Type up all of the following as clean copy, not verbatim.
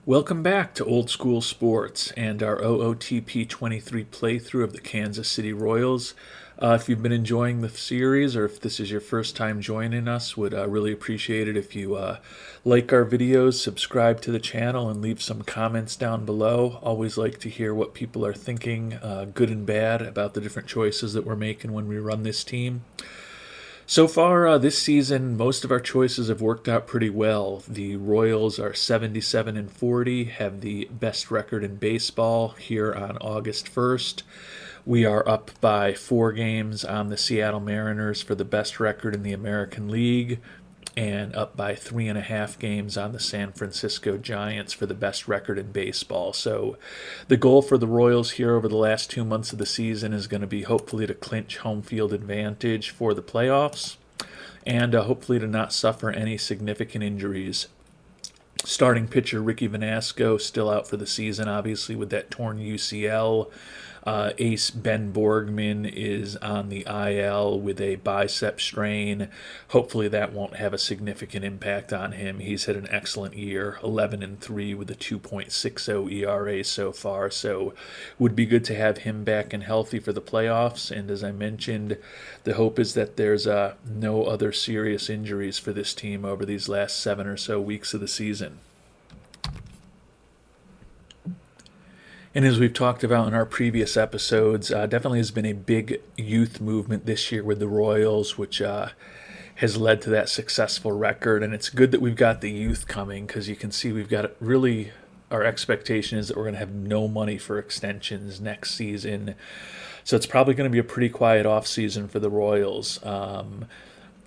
Welcome back to Old School Sports and our OOTP 23 playthrough of the Kansas City Royals. If you've been enjoying the series or if this is your first time joining us, would really appreciate it if you like our videos, subscribe to the channel, and leave some comments down below. Always like to hear what people are thinking, good and bad, about the different choices that we're making when we run this team. So far this season, most of our choices have worked out pretty well. The Royals are 77 and 40, have the best record in baseball here on August 1st. We are up by 4 games on the Seattle Mariners for the best record in the American League, and up by 3.5 games on the San Francisco Giants for the best record in baseball. So the goal for the Royals here over the last 2 months of the season is going to be hopefully to clinch home field advantage for the playoffs and hopefully to not suffer any significant injuries. Starting pitcher Ricky Vanasco still out for the season, obviously, with that torn UCL. Ace Ben Borgman is on the IL with a bicep strain. Hopefully that won't have a significant impact on him. He's had an excellent year, 11 and 3 with a 2.60 ERA so far. So would be good to have him back and healthy for the playoffs. And as I mentioned, the hope is that there's no other serious injuries for this team over these last 7 or so weeks of the season. And as we've talked about in our previous episodes, definitely has been a big youth movement this year with the Royals, which has led to that successful record. And it's good that we've got the youth coming because you can see we've got really, our expectation is that we're going to have no money for extensions next season. So it's probably going to be a pretty quiet off season for the Royals.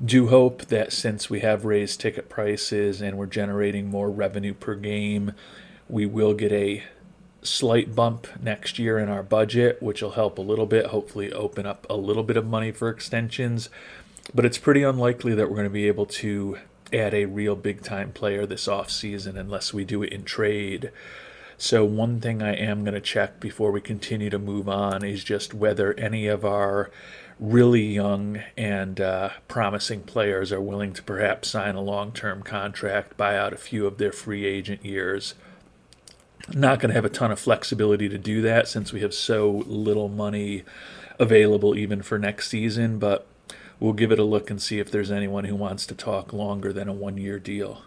Do hope that since we have raised ticket prices and we're generating more revenue per game, we will get a slight bump next year in our budget, which will help a little bit, hopefully open up a little bit of money for extensions. But it's pretty unlikely that we're going to be able to add a real big-time player this offseason unless we do it in trade. So one thing I am going to check before we continue to move on is just whether any of our really young and promising players are willing to perhaps sign a long-term contract, buy out a few of their free agent years. Not going to have a ton of flexibility to do that since we have so little money available even for next season, but we'll give it a look and see if there's anyone who wants to talk longer than a 1-year deal.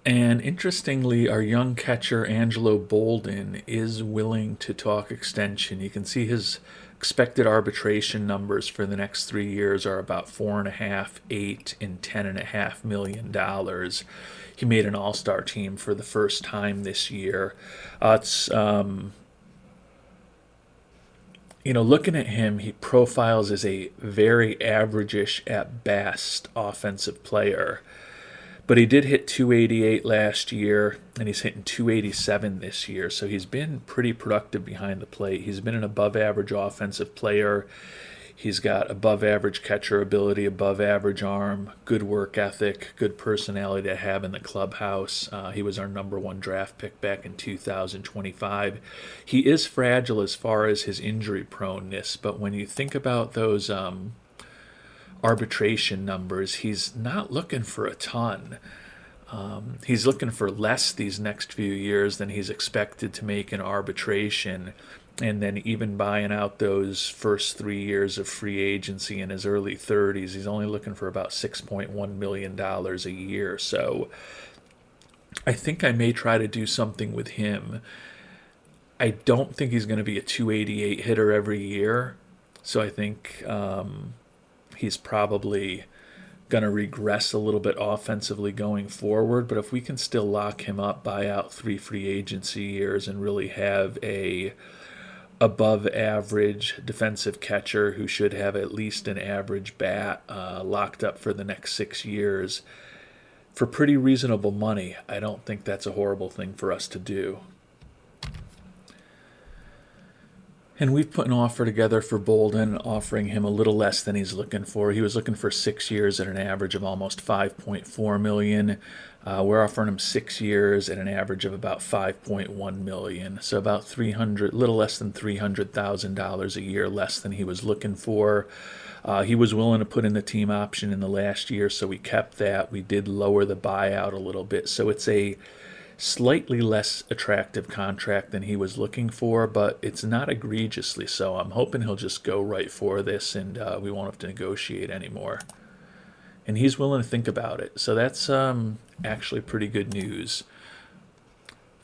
And interestingly, our young catcher Angelo Bolden is willing to talk extension. You can see his expected arbitration numbers for the next 3 years are about 4.5, 8, and $10.5 million. He made an all-star team for the first time this year. Looking at him, he profiles as a very average-ish at best offensive player. But he did hit 288 last year, and he's hitting 287 this year. So he's been pretty productive behind the plate. He's been an above-average offensive player. He's got above-average catcher ability, above-average arm, good work ethic, good personality to have in the clubhouse. He was our #1 draft pick back in 2025. He is fragile as far as his injury proneness, but when you think about those arbitration numbers, he's not looking for a ton. He's looking for less these next few years than he's expected to make in arbitration. And then even buying out those first 3 years of free agency in his early 30s, he's only looking for about $6.1 million a year. So I think I may try to do something with him. I don't think he's going to be a 288 hitter every year. So I think he's probably going to regress a little bit offensively going forward. But if we can still lock him up, buy out 3 free agency years, and really have a above average defensive catcher who should have at least an average bat locked up for the next 6 years for pretty reasonable money, I don't think that's a horrible thing for us to do. And we've put an offer together for Bolden, offering him a little less than he's looking for. He was looking for 6 years at an average of almost $5.4 million. We're offering him 6 years at an average of about $5.1 million. So about little less than $300,000 a year less than he was looking for. He was willing to put in the team option in the last year, so we kept that. We did lower the buyout a little bit, so it's a slightly less attractive contract than he was looking for, but it's not egregiously so. I'm hoping he'll just go right for this, and we won't have to negotiate anymore. And he's willing to think about it, so that's actually pretty good news.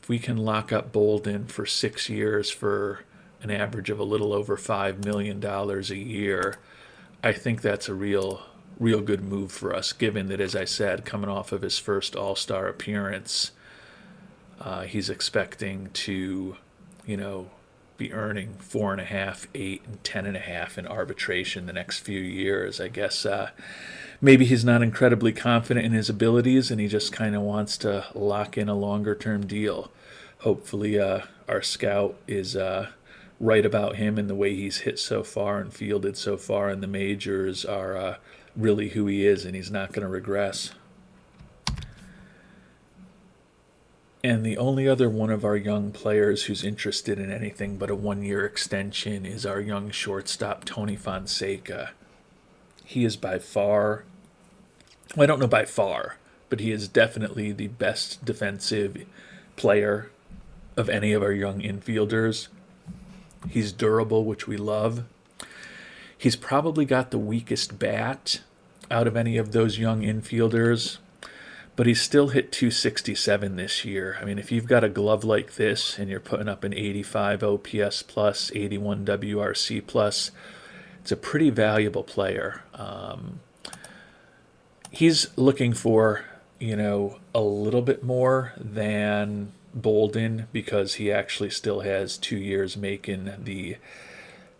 If we can lock up Bolden for 6 years for an average of a little over $5 million a year, I think that's a real good move for us, given that, as I said, coming off of his first All-Star appearance, he's expecting to, be earning 4.5, 8, and 10.5 in arbitration the next few years. I guess maybe he's not incredibly confident in his abilities, and he just kind of wants to lock in a longer-term deal. Hopefully, our scout is right about him, and the way he's hit so far and fielded so far in the majors are really who he is, and he's not going to regress. And the only other one of our young players who's interested in anything but a 1-year extension is our young shortstop, Tony Fonseca. He is by far, well, I don't know by far, but he is definitely the best defensive player of any of our young infielders. He's durable, which we love. He's probably got the weakest bat out of any of those young infielders, but he's still hit .267 this year. I mean, if you've got a glove like this and you're putting up an 85 OPS plus, 81 WRC plus, it's a pretty valuable player. He's looking for, a little bit more than Bolden, because he actually still has 2 years making the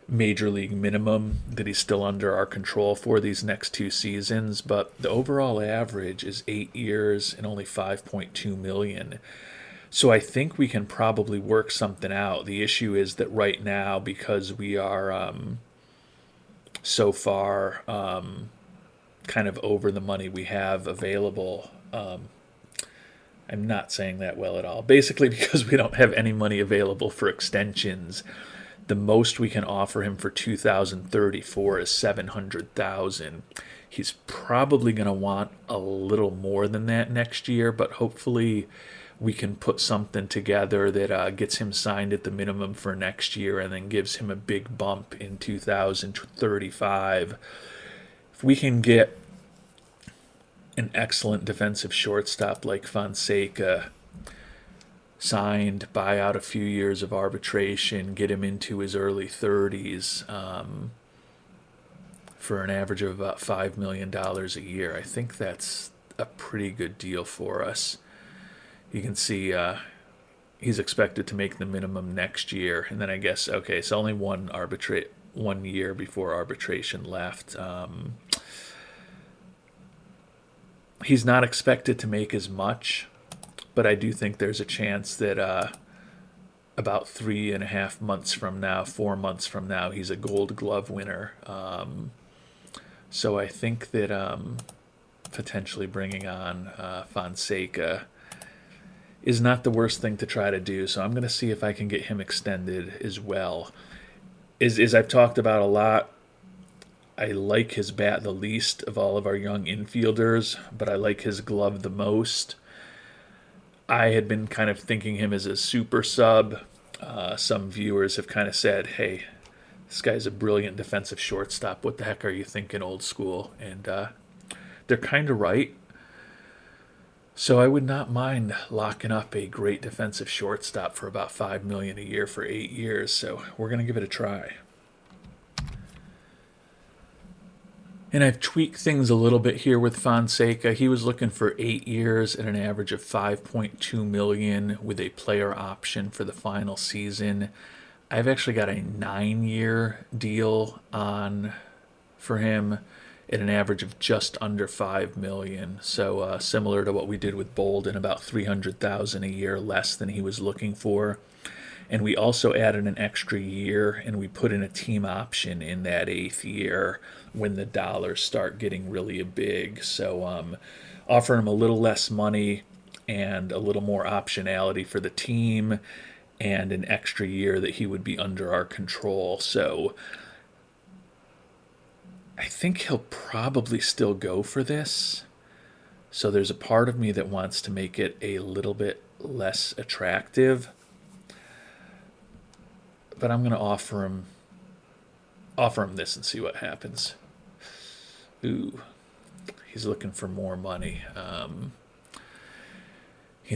major league minimum that he's still under our control for these next 2 seasons, but the overall average is 8 years and only $5.2 million. So I think we can probably work something out. The issue is that right now, because we are so far kind of over the money we have available, I'm not saying that well at all. Basically, because we don't have any money available for extensions, the most we can offer him for 2034 is $700,000. He's probably going to want a little more than that next year, but hopefully we can put something together that gets him signed at the minimum for next year and then gives him a big bump in 2035. If we can get an excellent defensive shortstop like Fonseca signed, buy out a few years of arbitration, get him into his early 30s for an average of about $5 million a year, I think that's a pretty good deal for us. You can see he's expected to make the minimum next year, and then I guess, okay, so only 1 year before arbitration left. He's not expected to make as much, but I do think there's a chance that about 3.5 months from now, 4 months from now, he's a Gold Glove winner. So I think that potentially bringing on Fonseca is not the worst thing to try to do. So I'm going to see if I can get him extended as well. As I've talked about a lot, I like his bat the least of all of our young infielders, but I like his glove the most. I had been kind of thinking him as a super sub. Some viewers have kind of said, hey, this guy's a brilliant defensive shortstop. What the heck are you thinking, old school? And they're kind of right. So I would not mind locking up a great defensive shortstop for about $5 million a year for 8 years. So we're going to give it a try. And I've tweaked things a little bit here with Fonseca. He was looking for 8 years at an average of $5.2 million with a player option for the final season. I've actually got a 9-year deal on for him at an average of just under $5 million. So similar to what we did with Bolden, about $300,000 a year less than he was looking for. And we also added an extra year, and we put in a team option in that 8th year when the dollars start getting really big. So offer him a little less money and a little more optionality for the team and an extra year that he would be under our control. So I think he'll probably still go for this. So there's a part of me that wants to make it a little bit less attractive, but I'm going to offer him this and see what happens. Ooh, he's looking for more money.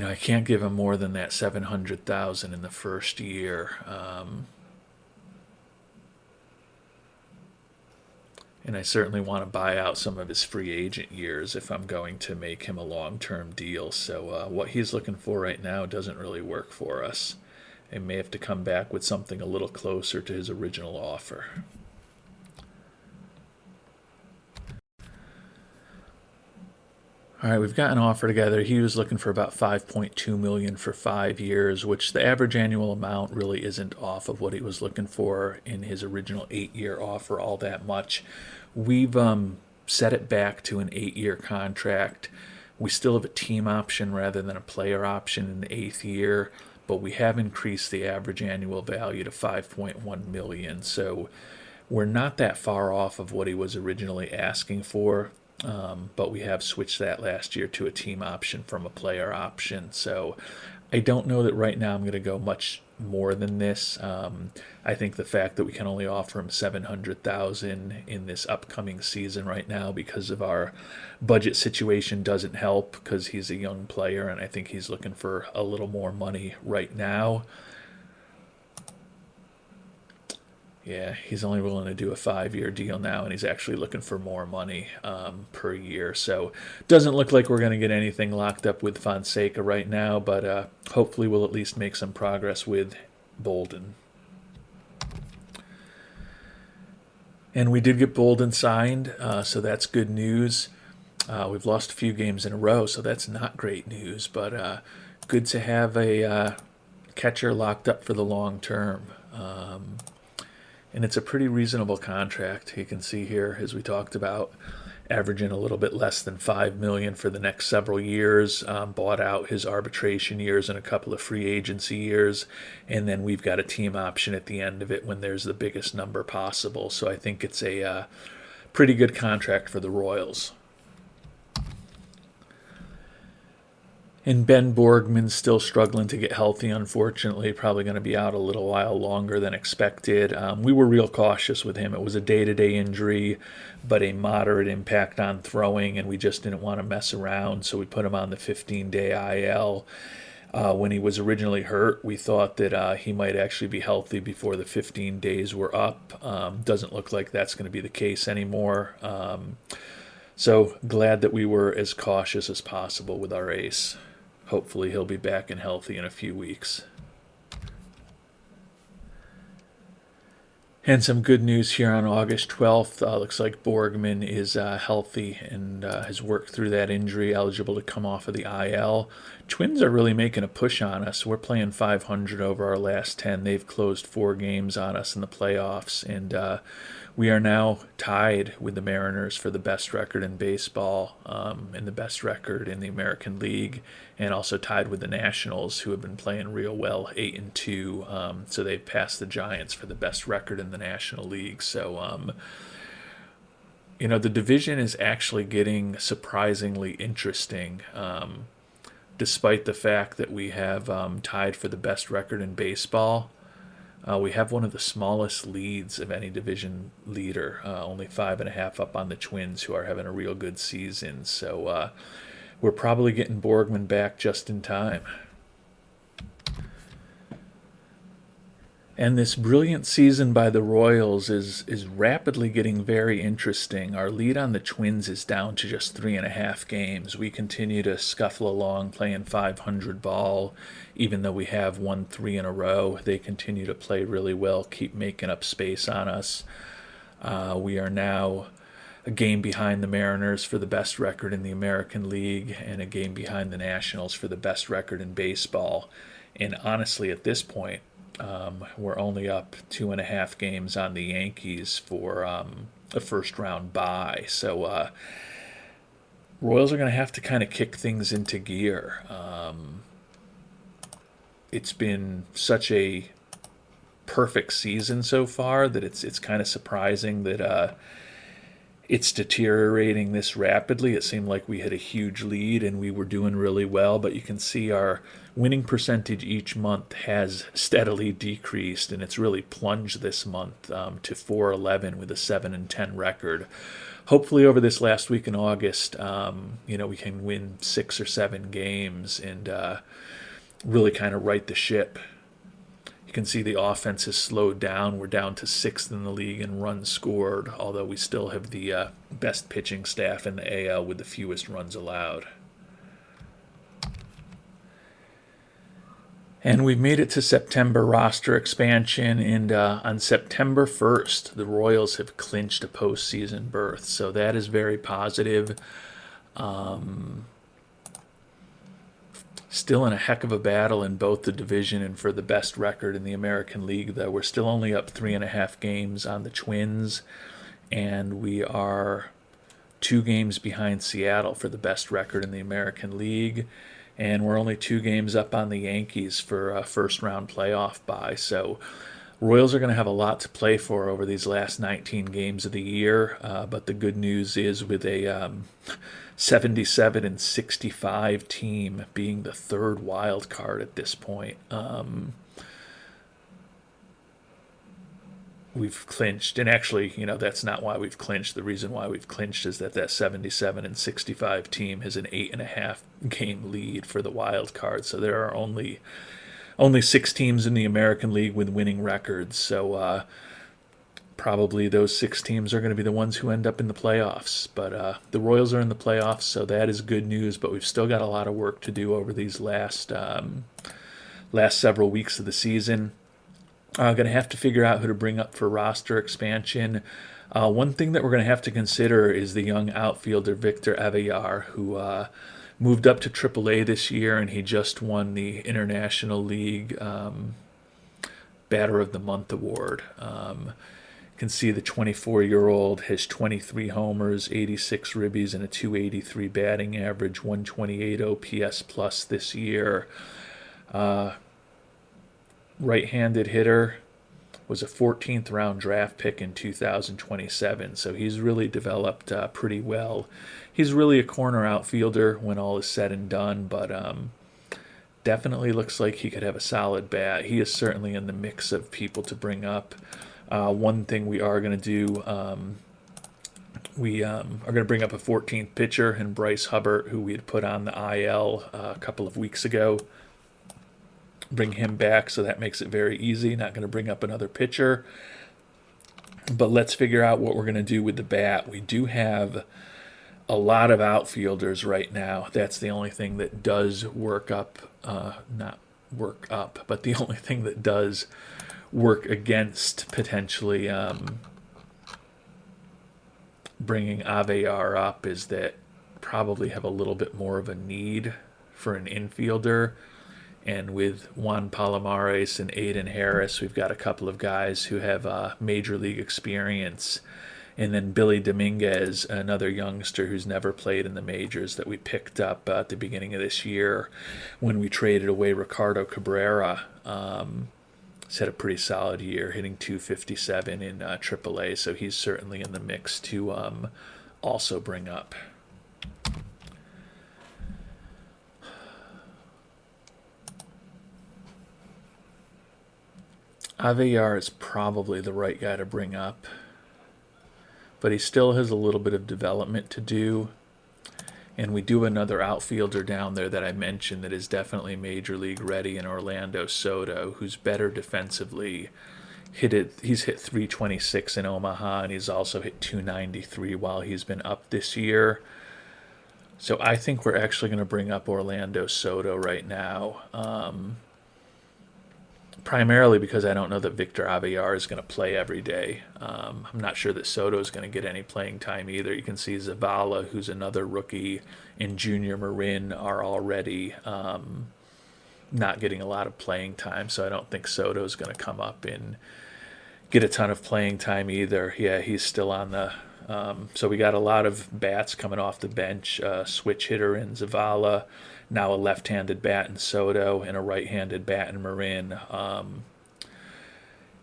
I can't give him more than that 700,000 in the first year. And I certainly want to buy out some of his free agent years if I'm going to make him a long-term deal. So what he's looking for right now doesn't really work for us. He may have to come back with something a little closer to his original offer. All right, we've got an offer together. He was looking for about 5.2 million for 5 years, which the average annual amount really isn't off of what he was looking for in his original 8-year offer all that much. We've set it back to an 8-year contract. We still have a team option rather than a player option in the 8th year, but we have increased the average annual value to 5.1 million. So we're not that far off of what he was originally asking for. But we have switched that last year to a team option from a player option. So I don't know that right now I'm going to go much more than this. I think the fact that we can only offer him 700,000 in this upcoming season right now because of our budget situation doesn't help, because he's a young player and I think he's looking for a little more money right now. Yeah, he's only willing to do a 5-year deal now, and he's actually looking for more money per year. So doesn't look like we're going to get anything locked up with Fonseca right now, but hopefully we'll at least make some progress with Bolden. And we did get Bolden signed, so that's good news. We've lost a few games in a row, so that's not great news, but good to have a catcher locked up for the long term. And it's a pretty reasonable contract. You can see here, as we talked about, averaging a little bit less than $5 million for the next several years. Bought out his arbitration years and a couple of free agency years, and then we've got a team option at the end of it when there's the biggest number possible. So I think it's a pretty good contract for the Royals. And Ben Borgman's still struggling to get healthy, unfortunately. Probably going to be out a little while longer than expected. We were real cautious with him. It was a day-to-day injury, but a moderate impact on throwing, and we just didn't want to mess around, so we put him on the 15-day IL. When he was originally hurt, we thought that he might actually be healthy before the 15 days were up. Doesn't look like that's going to be the case anymore. So glad that we were as cautious as possible with our ace. Hopefully he'll be back and healthy in a few weeks. And some good news here on August 12th. Looks like Borgman is healthy and has worked through that injury, eligible to come off of the IL. Twins are really making a push on us. We're playing 500 over our last 10. They've closed 4 games on us in the playoffs, and we are now tied with the Mariners for the best record in baseball and the best record in the American League, and also tied with the Nationals, who have been playing real well, 8-2. So they've passed the Giants for the best record in the National League. So, the division is actually getting surprisingly interesting, despite the fact that we have tied for the best record in baseball. We have one of the smallest leads of any division leader, only 5.5 up on the Twins, who are having a real good season. So we're probably getting Borgman back just in time. And this brilliant season by the Royals is rapidly getting very interesting. Our lead on the Twins is down to just 3.5 games. We continue to scuffle along playing 500 ball, even though we have won 3 in a row. They continue to play really well, keep making up space on us. We are now a game behind the Mariners for the best record in the American League, and a game behind the Nationals for the best record in baseball. And honestly, at this point, we're only up 2.5 games on the Yankees for a first-round bye. So Royals are going to have to kind of kick things into gear. It's been such a perfect season so far that it's kind of surprising that it's deteriorating this rapidly. It seemed like we had a huge lead and we were doing really well, but you can see our winning percentage each month has steadily decreased, and it's really plunged this month to 411 with a 7-10 record. Hopefully, over this last week in August, we can win 6 or 7 games and really kind of right the ship. You can see the offense has slowed down. We're down to 6th in the league in runs scored, although we still have the best pitching staff in the AL with the fewest runs allowed. And we've made it to September roster expansion, and on September 1st, the Royals have clinched a postseason berth, so that is very positive. Still in a heck of a battle in both the division and for the best record in the American League, though. We're still only up 3.5 games on the Twins, and we are 2 games behind Seattle for the best record in the American League, and we're only 2 games up on the Yankees for a first-round playoff bye. So Royals are going to have a lot to play for over these last 19 games of the year, but the good news is with a 77-65 team being the 3rd wild card at this point, we've clinched. And actually, that's not why we've clinched. The reason why we've clinched is that 77-65 team has an 8.5 game lead for the wild card. So there are only 6 teams in the American League with winning records. So probably those 6 teams are going to be the ones who end up in the playoffs. But the Royals are in the playoffs, so that is good news. But we've still got a lot of work to do over these last several weeks of the season. Going to have to figure out who to bring up for roster expansion. One thing that we're going to have to consider is the young outfielder Victor Avellar, who moved up to AAA this year, and he just won the International League Batter of the Month award. You can see the 24-year-old has 23 homers, 86 ribbies, and a 283 batting average, 128 OPS plus this year. Right-handed hitter, was a 14th round draft pick in 2027, so he's really developed pretty well. He's really a corner outfielder when all is said and done, but definitely looks like he could have a solid bat. He is certainly in the mix of people to bring up. One thing we are going to do, we are going to bring up a 14th pitcher in Bryce Hubbard, who we had put on the IL a couple of weeks ago. Bring him back, so that makes it very easy. Not going to bring up another pitcher. But let's figure out what we're going to do with the bat. We do have a lot of outfielders right now. That's the only thing that does work up, not work up, but the only thing that does work against potentially bringing Avellar up is that probably have a little bit more of a need for an infielder. And with Juan Palomares and Aiden Harris, we've got a couple of guys who have major league experience. And then Billy Dominguez, another youngster who's never played in the majors that we picked up at the beginning of this year when we traded away Ricardo Cabrera. He's had a pretty solid year, hitting .257 in AAA, so he's certainly in the mix to also bring up. Avellar is probably the right guy to bring up, but he still has a little bit of development to do. And we do another outfielder down there that I mentioned that is definitely major league ready in Orlando Soto, who's better defensively. He's hit .326 in Omaha, and he's also hit .293 while he's been up this year. So I think we're actually going to bring up Orlando Soto right now. Primarily because I don't know that Victor Avellar is going to play every day. I'm not sure that Soto is going to get any playing time either. You can see Zavala, who's another rookie, and Junior Marin are already not getting a lot of playing time, so I don't think Soto is going to come up and get a ton of playing time either. Yeah, he's still on the... so we got a lot of bats coming off the bench, switch hitter in Zavala, now a left-handed bat in Soto, and a right-handed bat in Marin.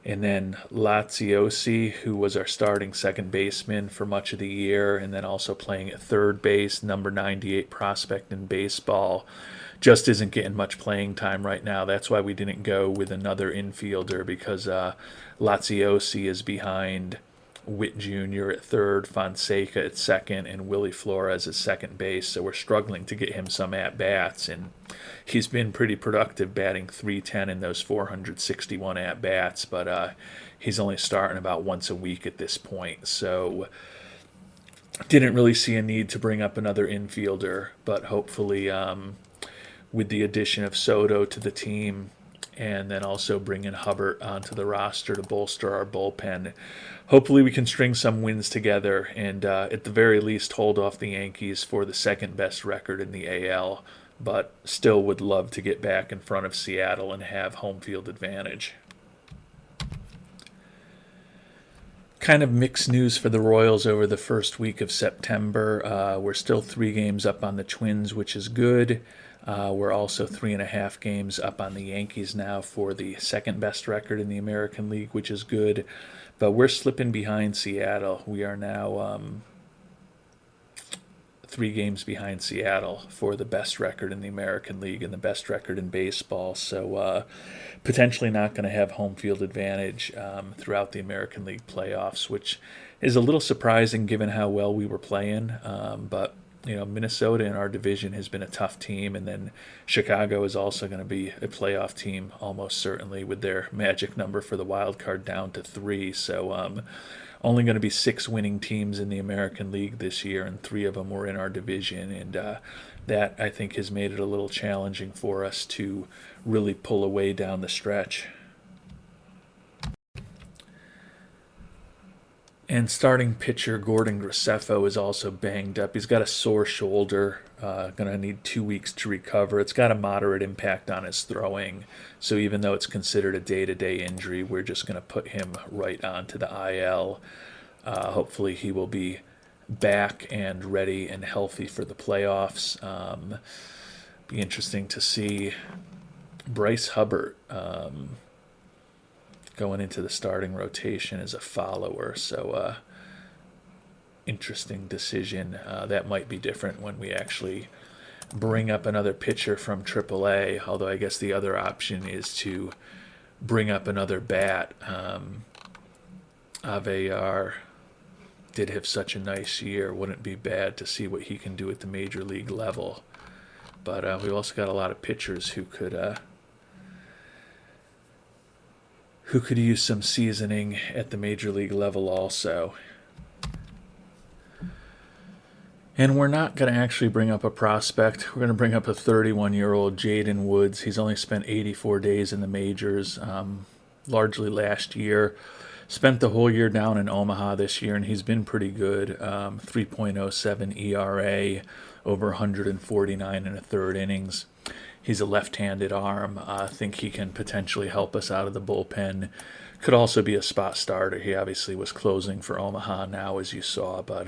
And then Laziosi, who was our starting second baseman for much of the year, and then also playing at third base, number 98 prospect in baseball, just isn't getting much playing time right now. That's why we didn't go with another infielder, because Laziosi is behind Witt Jr. at third, Fonseca at second, and Willie Flores at second base. So we're struggling to get him some at bats, and he's been pretty productive, batting .310 in those 461 at bats. But he's only starting about once a week at this point. So didn't really see a need to bring up another infielder, but hopefully with the addition of Soto to the team, and then also bringing Hubbard onto the roster to bolster our bullpen, hopefully we can string some wins together and at the very least hold off the Yankees for the second best record in the AL, but still would love to get back in front of Seattle and have home field advantage. Kind of mixed news for the Royals over the first week of September. We're still 3 games up on the Twins, which is good. We're also 3.5 games up on the Yankees now for the second best record in the American League, which is good. But we're slipping behind Seattle. We are now 3 games behind Seattle for the best record in the American League and the best record in baseball. So potentially not going to have home field advantage throughout the American League playoffs, which is a little surprising given how well we were playing. But Minnesota in our division has been a tough team, and then Chicago is also going to be a playoff team almost certainly, with their magic number for the wild card down to 3. So only going to be 6 winning teams in the American League this year, and 3 of them were in our division, and that I think has made it a little challenging for us to really pull away down the stretch. And starting pitcher Gordon Graceffo is also banged up. He's got a sore shoulder, going to need 2 weeks to recover. It's got a moderate impact on his throwing. So even though it's considered a day-to-day injury, we're just going to put him right onto the IL. Hopefully he will be back and ready and healthy for the playoffs. Be interesting to see Bryce Hubbard going into the starting rotation as a follower. So interesting decision. That might be different when we actually bring up another pitcher from AAA, although I guess the other option is to bring up another bat. Avelar did have such a nice year. Wouldn't be bad to see what he can do at the major league level. But we've also got a lot of pitchers who could use some seasoning at the major league level also. And we're not going to actually bring up a prospect. We're going to bring up a 31-year-old Jaden Woods. He's only spent 84 days in the majors, largely last year. Spent the whole year down in Omaha this year, and he's been pretty good. 3.07 ERA, over 149 and a third innings. He's a left-handed arm. I think he can potentially help us out of the bullpen. Could also be a spot starter. He obviously was closing for Omaha now, as you saw, but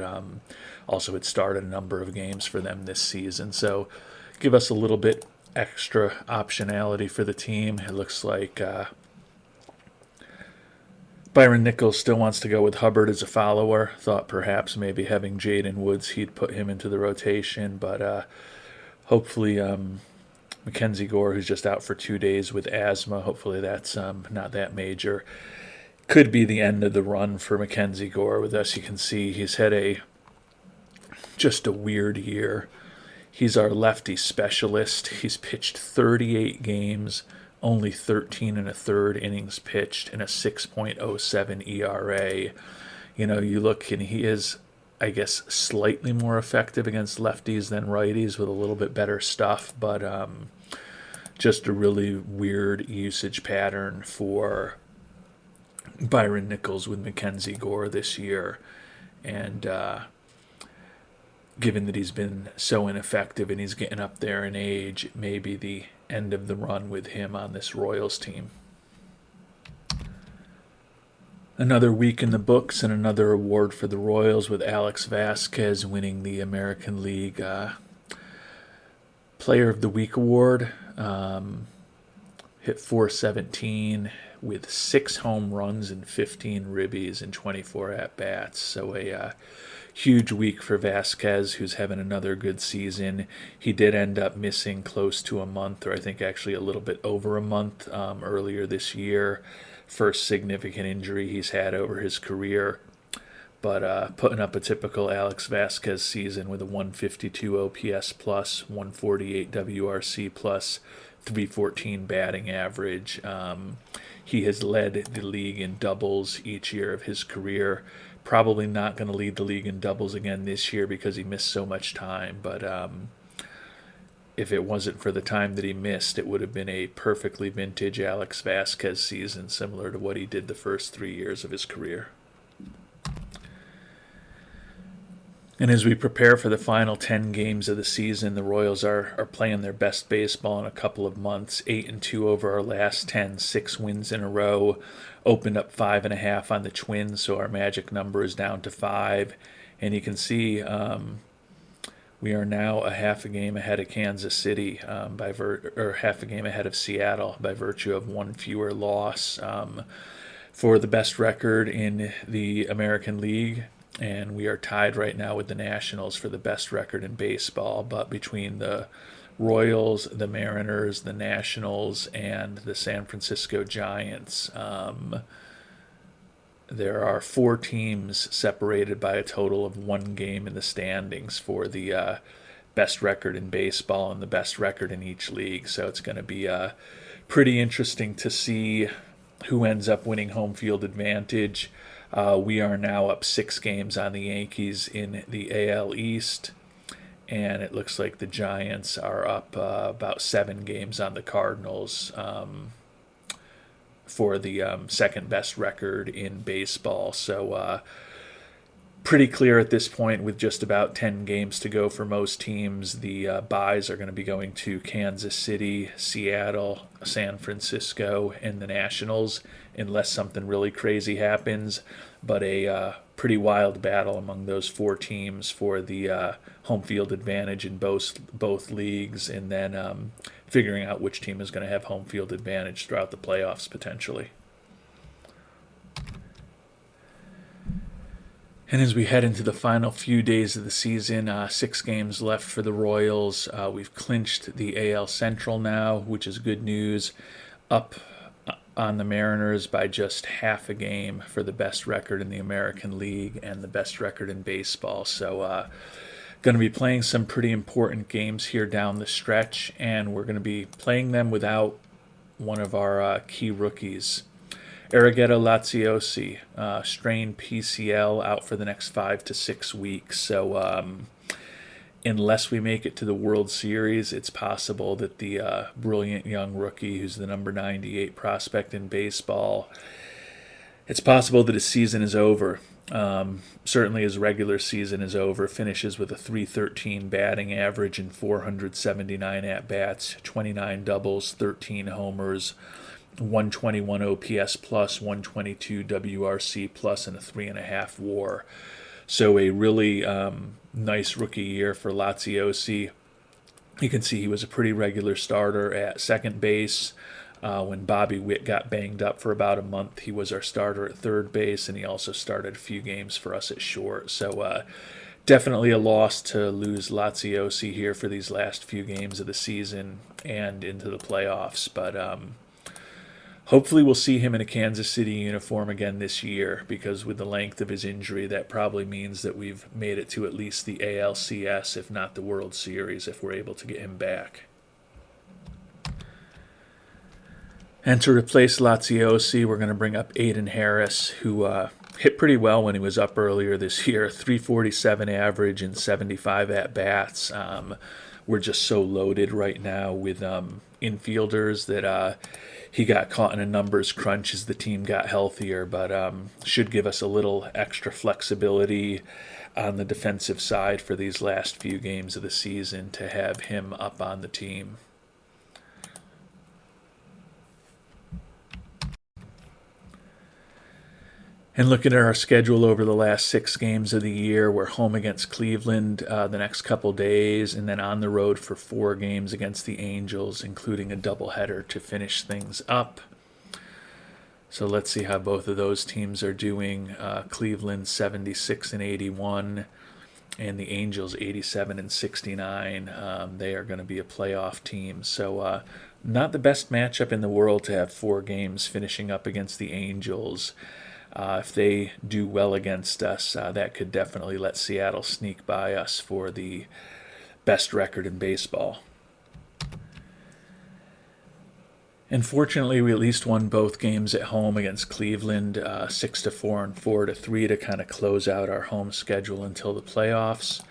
also had started a number of games for them this season. So give us a little bit extra optionality for the team. It looks like Byron Nichols still wants to go with Hubbard as a follower. Thought perhaps maybe having Jaden Woods, he'd put him into the rotation, but hopefully Mackenzie Gore, who's just out for 2 days with asthma. Hopefully that's not that major. Could be the end of the run for Mackenzie Gore. With us, you can see he's had just a weird year. He's our lefty specialist. He's pitched 38 games, only 13 and a third innings pitched, and a 6.07 ERA. You look, and he is, I guess, slightly more effective against lefties than righties with a little bit better stuff, but just a really weird usage pattern for Byron Nichols with Mackenzie Gore this year. And given that he's been so ineffective and he's getting up there in age, it may be the end of the run with him on this Royals team. Another week in the books and another award for the Royals, with Alex Vasquez winning the American League Player of the Week award. Hit .417, with 6 home runs and 15 ribbies in 24 at-bats. So a huge week for Vasquez, who's having another good season. He did end up missing close to a month, or I think actually a little bit over a month earlier this year. First significant injury he's had over his career. But putting up a typical Alex Vasquez season with a 152 OPS plus, 148 WRC plus, 314 batting average. He has led the league in doubles each year of his career. Probably not going to lead the league in doubles again this year because he missed so much time. But if it wasn't for the time that he missed, it would have been a perfectly vintage Alex Vasquez season, similar to what he did the first 3 years of his career. And as we prepare for the final 10 games of the season, the Royals are playing their best baseball in a couple of months. 8-2 over our last 10, 6 wins in a row. Opened up 5.5 on the Twins, so our magic number is down to 5. And you can see we are now a half a game ahead of Kansas City, or half a game ahead of Seattle by virtue of one fewer loss for the best record in the American League. And we are tied right now with the Nationals for the best record in baseball. But between the Royals, the Mariners, the Nationals, and the San Francisco Giants, there are 4 teams separated by a total of 1 game in the standings for the best record in baseball and the best record in each league. So it's going to be pretty interesting to see who ends up winning home field advantage. We are now up 6 games on the Yankees in the AL East, and it looks like the Giants are up about 7 games on the Cardinals for the second best record in baseball. So pretty clear at this point with just about 10 games to go for most teams. The byes are going to be going to Kansas City, Seattle, San Francisco, and the Nationals, unless something really crazy happens. But a pretty wild battle among those 4 teams for the home field advantage in both leagues, and then figuring out which team is going to have home field advantage throughout the playoffs potentially. And as we head into the final few days of the season, 6 games left for the Royals. We've clinched the AL Central now, which is good news. Up on the Mariners by just half a game for the best record in the American League and the best record in baseball. So going to be playing some pretty important games here down the stretch, and we're going to be playing them without one of our key rookies. Arrighetto Laziosi, strained PCL, out for the next 5 to 6 weeks. So unless we make it to the World Series, it's possible that the brilliant young rookie, who's the number 98 prospect in baseball, it's possible that his season is over. Certainly his regular season is over. Finishes with a .313 batting average and 479 at-bats, 29 doubles, 13 homers, 121 OPS plus, 122 WRC plus, and a 3.5 WAR. So a really nice rookie year for Laziosi. You can see he was a pretty regular starter at second base. When Bobby Witt got banged up for about a month, he was our starter at third base, and he also started a few games for us at short. So definitely a loss to lose Laziosi here for these last few games of the season and into the playoffs. But hopefully we'll see him in a Kansas City uniform again this year, because with the length of his injury, that probably means that we've made it to at least the ALCS, if not the World Series, if we're able to get him back. And to replace Laziosi, we're going to bring up Aiden Harris, who hit pretty well when he was up earlier this year. 347 average and 75 at-bats. We're just so loaded right now with infielders that he got caught in a numbers crunch as the team got healthier, but should give us a little extra flexibility on the defensive side for these last few games of the season to have him up on the team. And looking at our schedule over the last 6 games of the year, we're home against Cleveland the next couple days, and then on the road for 4 games against the Angels, including a doubleheader to finish things up. So let's see how both of those teams are doing. Cleveland 76 and 81, and the Angels 87 and 69. They are going to be a playoff team. So not the best matchup in the world to have 4 games finishing up against the Angels. If they do well against us, that could definitely let Seattle sneak by us for the best record in baseball. And fortunately, we at least won both games at home against Cleveland, 6-4 and 4-3 to kind of close out our home schedule until the playoffs.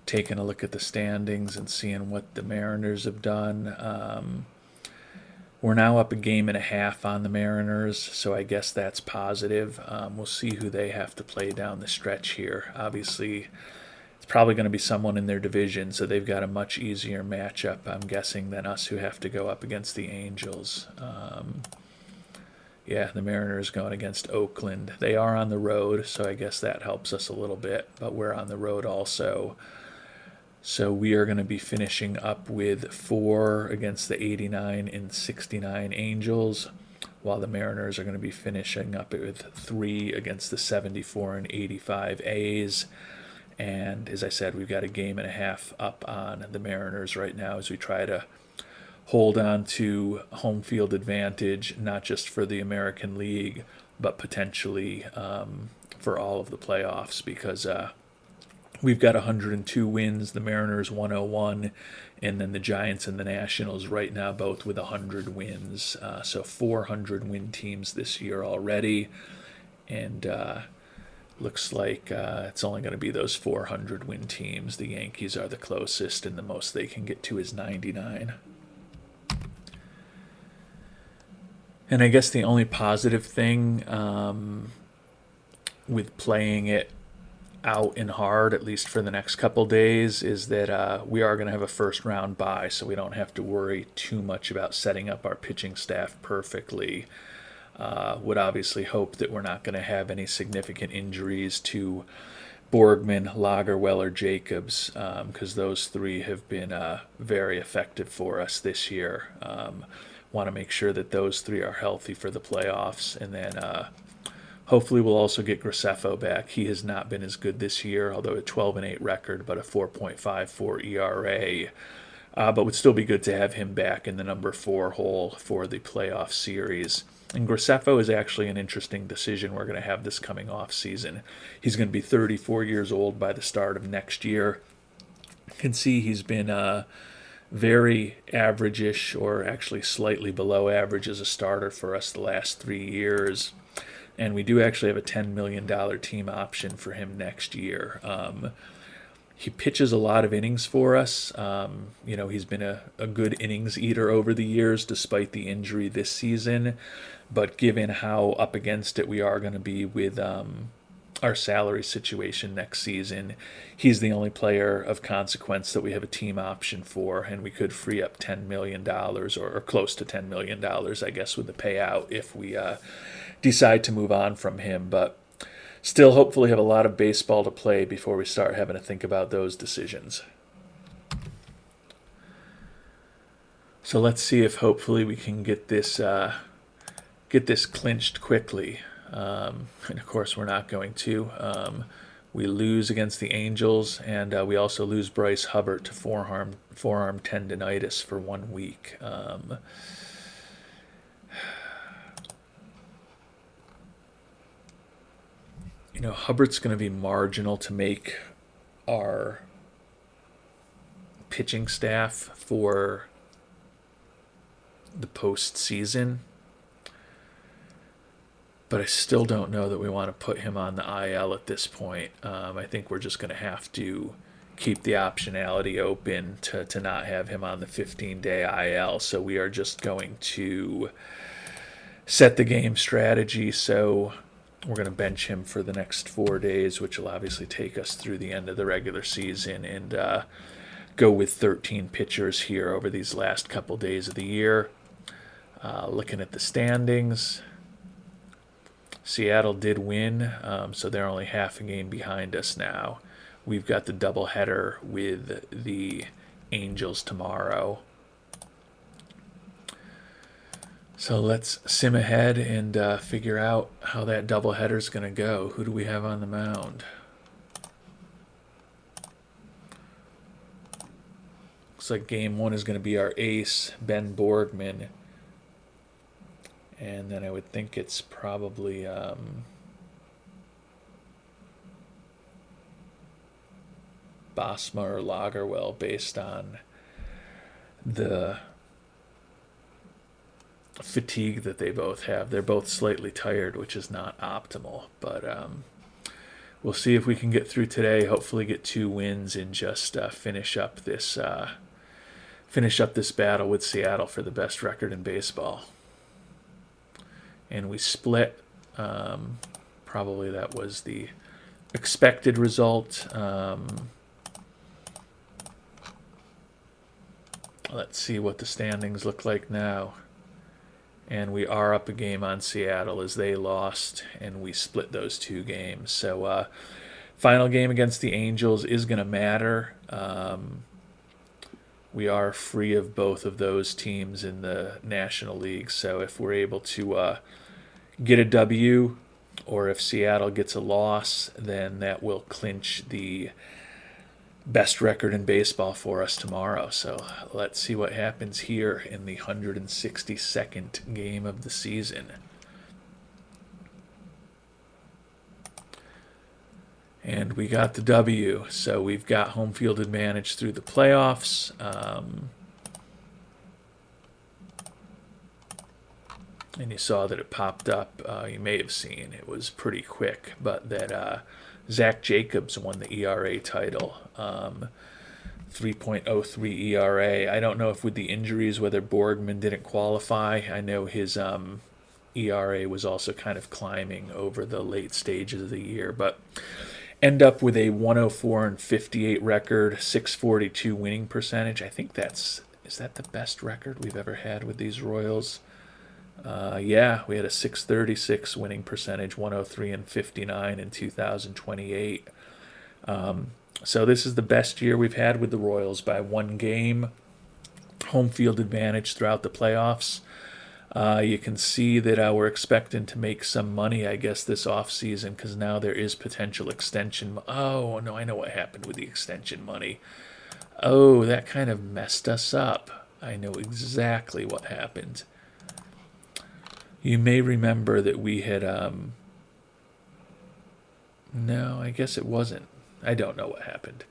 Taking a look at the standings and seeing what the Mariners have done. We're now up a game and a half on the Mariners, so I guess that's positive. We'll see who they have to play down the stretch here. Obviously, it's probably going to be someone in their division, so they've got a much easier matchup, I'm guessing, than us who have to go up against the Angels. Yeah, the Mariners going against Oakland. They are on the road, so I guess that helps us a little bit, but we're on the road also. So we are going to be finishing up with 4 against the 89 and 69 Angels, while the Mariners are going to be finishing up with 3 against the 74 and 85 A's. And as I said, we've got a game and a half up on the Mariners right now as we try to hold on to home field advantage, not just for the American League, but potentially for all of the playoffs, because we've got 102 wins, the Mariners 101, and then the Giants and the Nationals right now both with 100 wins. So 400 win teams this year already. And looks like it's only going to be those 400 win teams. The Yankees are the closest, and the most they can get to is 99. And I guess the only positive thing with playing it out and hard, at least for the next couple days, is that we are going to have a first round bye, so we don't have to worry too much about setting up our pitching staff perfectly. Would obviously hope that we're not going to have any significant injuries to Borgman, Lagerwell, or Jacobs, because those 3 have been very effective for us this year. Want to make sure that those 3 are healthy for the playoffs, and then hopefully we'll also get Graceffo back. He has not been as good this year, although a 12-8 record, but a 4.54 ERA. But would still be good to have him back in the number 4 hole for the playoff series. And Graceffo is actually an interesting decision we're going to have this coming off season. He's going to be 34 years old by the start of next year. You can see he's been very average-ish, or actually slightly below average as a starter for us the last 3 years. And we do actually have a $10 million team option for him next year. He pitches a lot of innings for us. He's been a good innings eater over the years, despite the injury this season. But given how up against it we are going to be with our salary situation next season, he's the only player of consequence that we have a team option for, and we could free up $10 million or close to $10 million, I guess, with the payout if we decide to move on from him. But still hopefully have a lot of baseball to play before we start having to think about those decisions. So let's see if hopefully we can get this clinched quickly. And of course we're not going to. We lose against the Angels, and we also lose Bryce Hubbard to forearm tendonitis for 1 week. Hubbard's going to be marginal to make our pitching staff for the postseason. But I still don't know that we want to put him on the IL at this point. I think we're just going to have to keep the optionality open to not have him on the 15-day IL. So we are just going to set the game strategy. So we're going to bench him for the next 4 days, which will obviously take us through the end of the regular season, and go with 13 pitchers here over these last couple days of the year. Looking at the standings, Seattle did win, so they're only half a game behind us now. We've got the doubleheader with the Angels tomorrow. So let's sim ahead and figure out how that doubleheader is going to go. Who do we have on the mound? Looks like game one is going to be our ace, Ben Borgman. And then I would think it's probably Bosma or Lagerwell based on the fatigue that they both have. They're both slightly tired, which is not optimal. But we'll see if we can get through today. Hopefully, get 2 wins and just finish up this battle with Seattle for the best record in baseball. And we split. Probably that was the expected result. Let's see what the standings look like now. And we are up a game on Seattle as they lost, and we split those 2 games. So final game against the Angels is going to matter. We are free of both of those teams in the National League. So if we're able to get a W, or if Seattle gets a loss, then that will clinch the best record in baseball for us tomorrow. So let's see what happens here in the 162nd game of the season. And we got the W, so we've got home field advantage through the playoffs. And you saw that it popped up. You may have seen it was pretty quick, but that Zach Jacobs won the ERA title, 3.03 ERA. I don't know if with the injuries whether Borgman didn't qualify. I know his ERA was also kind of climbing over the late stages of the year, but end up with a 104-58 record, 642 winning percentage. I think is that the best record we've ever had with these Royals? Yeah, we had a 636 winning percentage, 103-59 in 2028. So this is the best year we've had with the Royals by 1 game. Home field advantage throughout the playoffs. You can see that we're expecting to make some money, I guess, this offseason because now there is potential extension. Oh, no, I know what happened with the extension money. Oh, that kind of messed us up. I know exactly what happened. You may remember that we had, no, I guess it wasn't. I don't know what happened.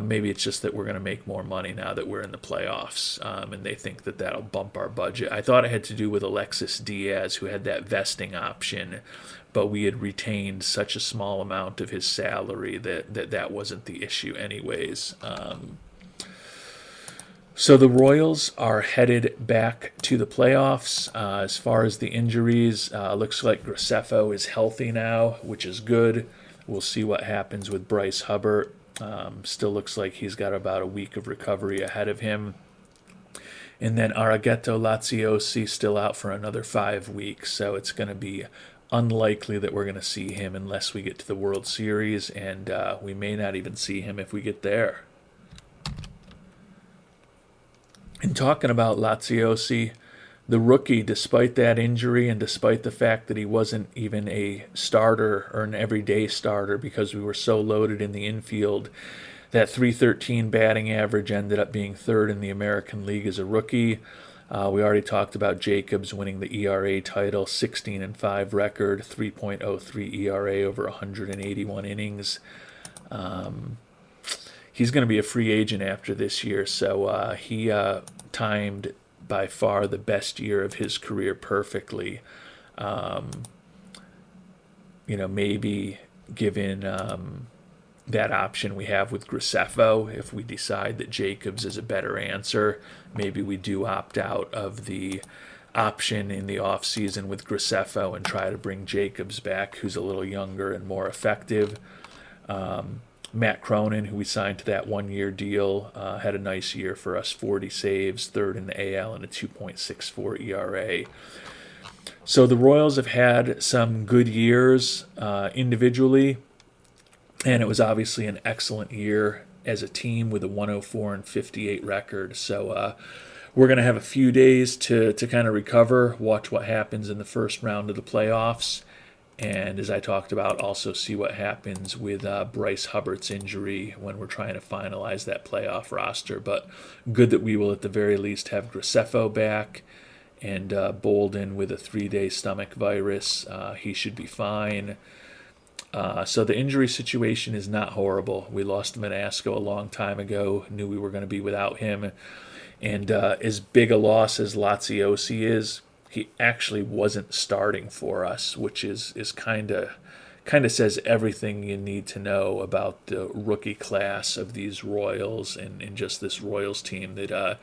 Maybe it's just that we're going to make more money now that we're in the playoffs, and they think that that'll bump our budget. I thought it had to do with Alexis Diaz, who had that vesting option, but we had retained such a small amount of his salary that wasn't the issue anyways. So the Royals are headed back to the playoffs. As far as the injuries, looks like Graceffo is healthy now, which is good. We'll see what happens with Bryce Hubbard. Still looks like he's got about a week of recovery ahead of him. And then Aragetto Laziosi still out for another 5 weeks. So it's going to be unlikely that we're going to see him unless we get to the World Series. And we may not even see him if we get there. And talking about Laziosi, the rookie, despite that injury and despite the fact that he wasn't even a starter or an everyday starter because we were so loaded in the infield, that .313 batting average ended up being 3rd in the American League as a rookie. We already talked about Jacobs winning the ERA title, 16-5 record, 3.03 ERA over 181 innings. He's going to be a free agent after this year, so he timed by far the best year of his career perfectly. Maybe given that option we have with Graceffo, if we decide that Jacobs is a better answer, maybe we do opt out of the option in the offseason with Graceffo and try to bring Jacobs back, who's a little younger and more effective. Matt Cronin, who we signed to that 1-year deal, had a nice year for us, 40 saves, 3rd in the AL, and a 2.64 ERA. So the Royals have had some good years individually, and it was obviously an excellent year as a team with a 104-58 record. So We're going to have a few days to kind of recover, watch what happens in the first round of the playoffs, and as I talked about, also see what happens with Bryce Hubbard's injury when we're trying to finalize that playoff roster. But good that we will at the very least have Graceffo back, and Bolden with a 3-day stomach virus. He should be fine. So the injury situation is not horrible. We lost Manasco a long time ago, knew we were going to be without him. And as big a loss as Laziosi is, he actually wasn't starting for us, which is kind of says everything you need to know about the rookie class of these Royals and just this Royals team that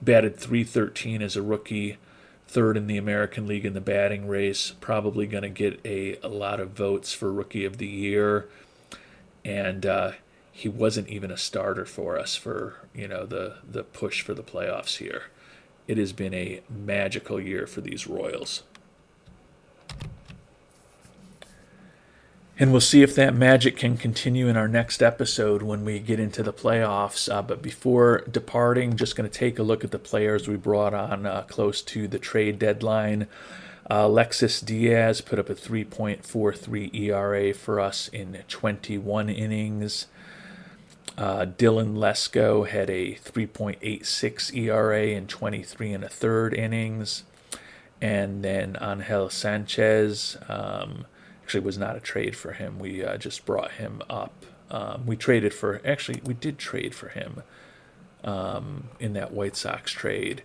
batted .313 as a rookie, third in the American League in the batting race, probably going to get a lot of votes for Rookie of the Year, and he wasn't even a starter for us for the push for the playoffs here. It has been a magical year for these Royals. And we'll see if that magic can continue in our next episode when we get into the playoffs. But before departing, just going to take a look at the players we brought on close to the trade deadline. Alexis Diaz put up a 3.43 ERA for us in 21 innings. Dylan Lesko had a 3.86 ERA in 23 and a third innings. And then Angel Sanchez actually was not a trade for him. We just brought him up. We did trade for him in that White Sox trade.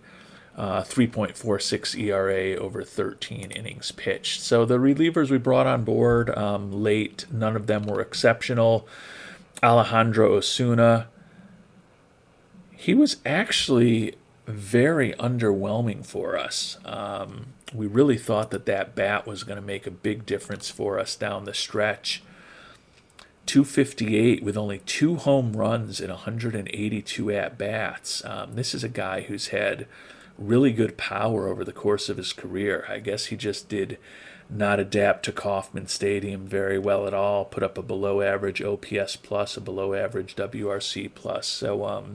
3.46 ERA over 13 innings pitched. So the relievers we brought on board late, none of them were exceptional. Alejandro Osuna, he was actually very underwhelming for us. We really thought that bat was going to make a big difference for us down the stretch. 258 with only 2 home runs in 182 at-bats. This is a guy who's had really good power over the course of his career. I guess he just did not adapt to Kauffman Stadium very well at all. Put up a below-average OPS plus, a below-average WRC plus. So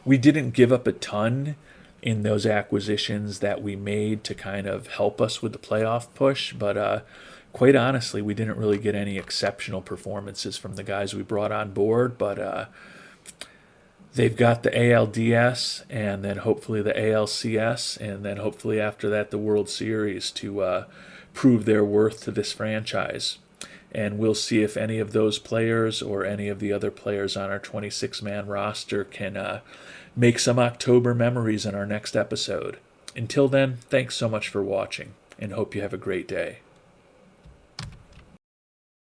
we didn't give up a ton in those acquisitions that we made to kind of help us with the playoff push, but quite honestly, we didn't really get any exceptional performances from the guys we brought on board, but they've got the ALDS and then hopefully the ALCS, and then hopefully after that the World Series to prove their worth to this franchise. And we'll see if any of those players or any of the other players on our 26-man roster can make some October memories in our next episode. Until then, thanks so much for watching, and hope you have a great day.